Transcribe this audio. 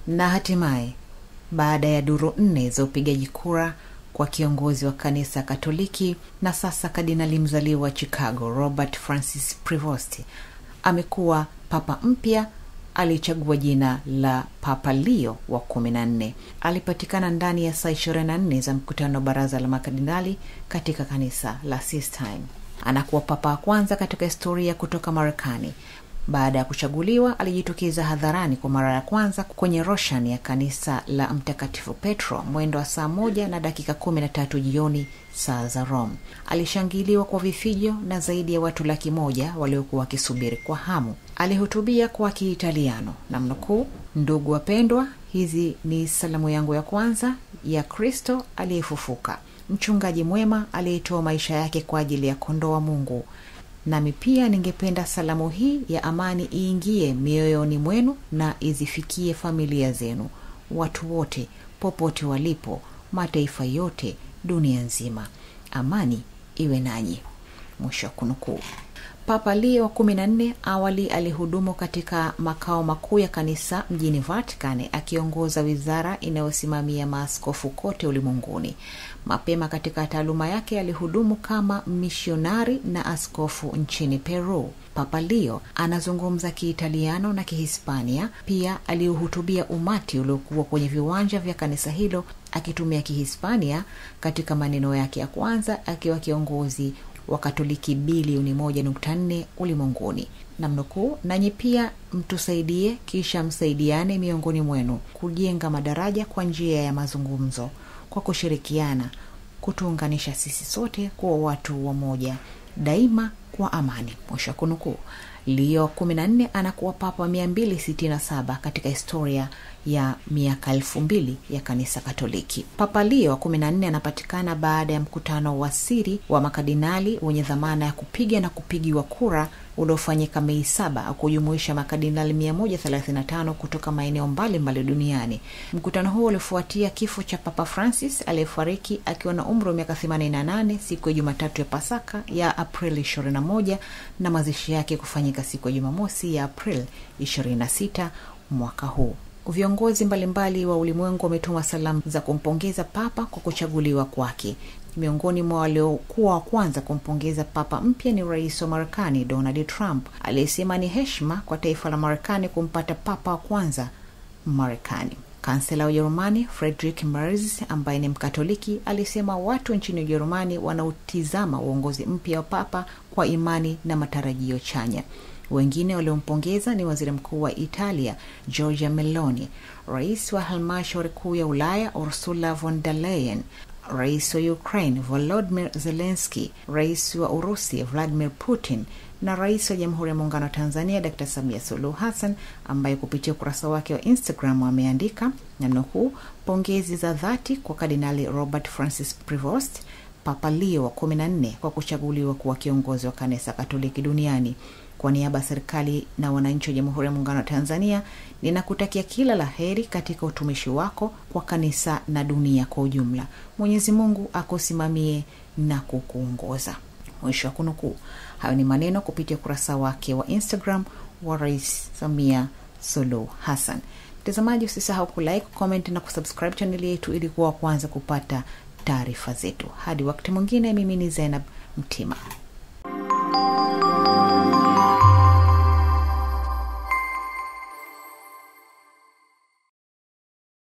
Na hatimaye, baada ya duru 4 za upigaji kura kwa kiongozi wa kanisa Katoliki na sasa kardinali mzaliwa wa Chicago Robert Francis Prevost amekuwa papa mpya. Alichagua jina la Papa Leo wa 14. Alipatikana ndani ya saa 24 za mkutano wa baraza la makardinali katika kanisa la Sistine. Anakuwa papa wa kwanza katika historia kutoka Marekani. Baada ya kuchaguliwa, alijitokeza hadharani kwa mara ya kwanza kwenye roshani ya kanisa la Mtakatifu Petro mwendo wa saa 1:13 jioni saa za Rome. Alishangiliwa kwa vifijo na zaidi ya watu 100,000 waliokuwa wakisubiri kwa hamu. Alihutubia kwa Kiitaliano na mnukuu, "Ndugu wapendwa, hizi ni salamu yangu ya kwanza ya Kristo aliyefufuka, mchungaji mwema aliyetoa maisha yake kwa ajili ya kondoo wa Mungu. Nami pia ningependa salamu hii ya amani iingie mioyoni mwenu na izifikie familia zenu, watu wote popote walipo, mataifa yote dunia nzima. Amani iwe nanyi." Mwisho wa kunukuu. Papa Leo wa 14 awali alihudumu katika makao makuu ya kanisa mjini Vatican akiongoza wizara inayosimamia maaskofu kote ulimwenguni. Mapema katika taaluma yake alihudumu kama misionari na askofu nchini Peru. Papa Leo anazungumza Kiitaliano na Kihispania. Pia alihutubia umati uliokuwa kwenye viwanja vya kanisa hilo akitumia Kihispania katika maneno yake ya kwanza akiwa kiongozi wa Katoliki bilioni 1.4 ulimwenguni. Namnukuu, "Nanyi pia mtusaidie kisha msaidiane miongoni mwenu kujenga madaraja kwa njia ya mazungumzo, kwa kushirikiana, kutuunganisha sisi sote kuwa watu wamoja, daima kwa amani." Mwisho wa kunukuu. Leo 14 anakuwa papa 267 katika historia ya miaka 2000 ya kanisa Katoliki. Papa Leo 14 anapatikana baada ya mkutano wa siri wa makardinali wenye dhamana ya kupiga na kupigiwa kura uliofanyika Mei 7 kujumuisha makardinali 135 kutoka maeneo mbalimbali duniani. Mkutano huo ulifuatia kifo cha Papa Francis aliyefariki akiwa na umri wa miaka 88 siku ya Jumatatu ya Pasaka ya Aprili 21 na mazishi yake kufanyika siku ya Jumamosi ya Aprili 26 mwaka huu. Viongozi mbalimbali wa ulimwengu wametuma salamu za kumpongeza papa kwa kuchaguliwa kwake. Miongoni mwa waliokuwa wa kwanza kumpongeza papa mpya ni rais wa Marekani Donald Trump, aliyesema ni heshima kwa taifa la Marekani kumpata papa wa kwanza Marekani. Kansela wa Ujerumani Friedrich Merz ambaye ni Mkatoliki alisema watu nchini Ujerumani wanautizama uongozi mpya wa papa kwa imani na matarajio chanya. Wengine waliompongeza ni waziri mkuu wa Italia Giorgia Meloni, rais wa halmashauri kuu ya Ulaya Ursula von der Leyen, rais wa Ukraine Volodymyr Zelensky, rais wa Urusi Vladimir Putin na rais wa Jamhuri ya Muungano wa Tanzania Dr. Samia Suluhu Hassan, ambaye kupitia ukurasa wake wa Instagram ameandika nukuu, "Pongezi za dhati kwa Kardinali Robert Francis Prevost, Papa Leo wa 14 kwa kuchaguliwa kuwa kiongozi wa kanisa Katoliki duniani. Kwa niaba ya serikali na wananchi wa Jamhuri ya Muungano wa Tanzania, ninakutakia kila laheri katika utumishi wako kwa kanisa na dunia kwa ujumla. Mwenyezi Mungu akusimamie na kukuongoza." Mwisho wa kunukuu. Hayo ni maneno kupitia kurasa wake wa Instagram wa Rais Samia Suluhu Hassan. Mtazamaji, usisahau kulike, comment na kusubscribe channel yetu ili kuwa kwanza kupata taarifa zetu. Hadi wakati mwingine, mimi ni Zainab Mtima.